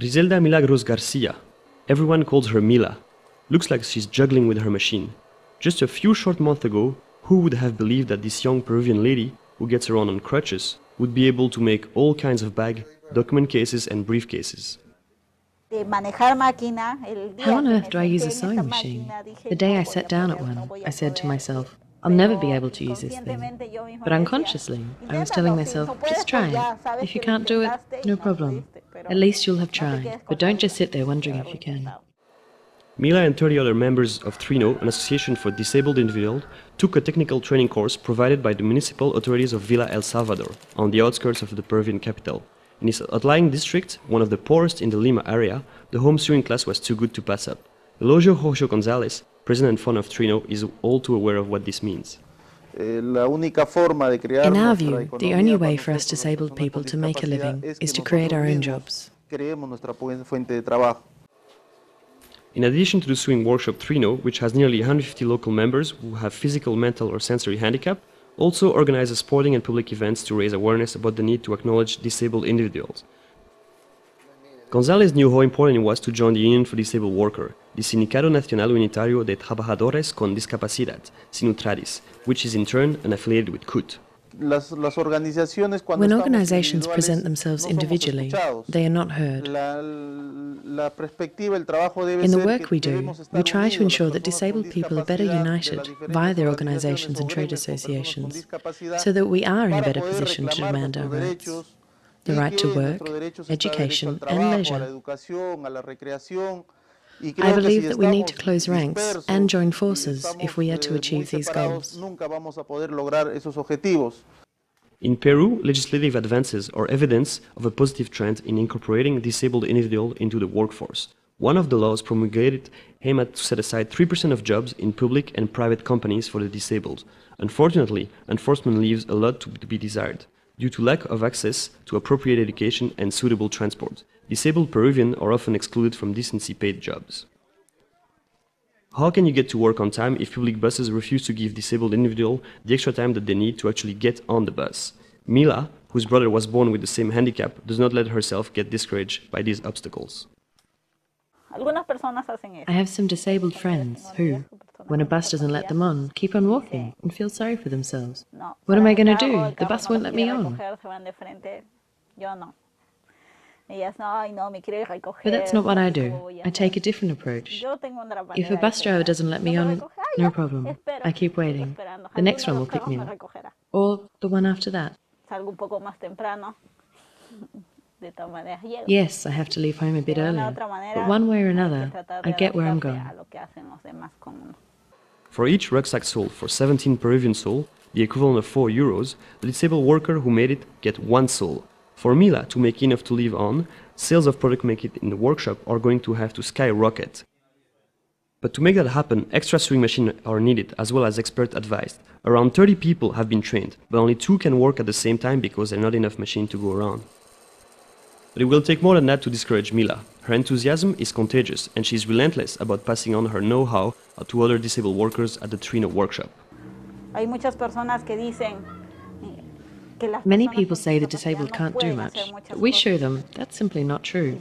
Griselda Milagros Garcia. Everyone calls her Mila. Looks like she's juggling with her machine. Just a few short months ago, who would have believed that this young Peruvian lady, who gets around on crutches, would be able to make all kinds of bags, document cases and briefcases. How on earth do I use a sewing machine? The day I sat down at one, I said to myself, I'll never be able to use this thing. But unconsciously, I was telling myself, just try it. If you can't do it, no problem. At least you'll have tried, but don't just sit there wondering if you can. Mila and 30 other members of TRINO, an association for disabled individuals, took a technical training course provided by the municipal authorities of Villa El Salvador, on the outskirts of the Peruvian capital. In this outlying district, one of the poorest in the Lima area, the home sewing class was too good to pass up. Elojo Jojo Gonzalez, president and founder of TRINO, is all too aware of what this means. In our view, the only way for us disabled people to make a living is to create our own jobs. In addition to the sewing workshop TRINO, which has nearly 150 local members who have physical, mental or sensory handicap, also organizes sporting and public events to raise awareness about the need to acknowledge disabled individuals. González knew how important it was to join the Union for Disabled Workers, the Sindicato Nacional Unitario de Trabajadores con Discapacidad, SINUTRADIS, which is in turn an affiliated with CUT. When organizations present themselves individually, they are not heard. In the work we do, we try to ensure that disabled people are better united via their organizations and trade associations, so that we are in a better position to demand our rights. The right to work, education and leisure. I believe that we need to close ranks and join forces if we are to achieve these goals. In Peru, legislative advances are evidence of a positive trend in incorporating disabled individuals into the workforce. One of the laws promulgated aimed to set aside 3% of jobs in public and private companies for the disabled. Unfortunately, enforcement leaves a lot to be desired. Due to lack of access to appropriate education and suitable transport, disabled Peruvians are often excluded from decently paid jobs. How can you get to work on time if public buses refuse to give disabled individuals the extra time that they need to actually get on the bus? Mila, whose brother was born with the same handicap, does not let herself get discouraged by these obstacles. I have some disabled friends who, when a bus doesn't let them on, keep on walking and feel sorry for themselves. What am I going to do? The bus won't let me on. But that's not what I do. I take a different approach. If a bus driver doesn't let me on, no problem. I keep waiting. The next one will pick me up. Or the one after that. Yes, I have to leave home a bit earlier. But one way or another, I get where I'm going. For each rucksack sold for 17 Peruvian sol, the equivalent of €4, the disabled worker who made it get 1 sol. For Mila to make enough to live on, sales of product made in the workshop are going to have to skyrocket. But to make that happen, extra sewing machines are needed as well as expert advice. Around 30 people have been trained, but only 2 can work at the same time because there are not enough machines to go around. But it will take more than that to discourage Mila. Her enthusiasm is contagious and she is relentless about passing on her know-how to other disabled workers at the TRINO workshop. Many people say the disabled can't do much, but we show them that's simply not true.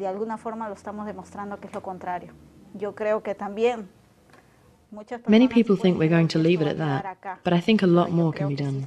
Many people think we're going to leave it at that, but I think a lot more can be done.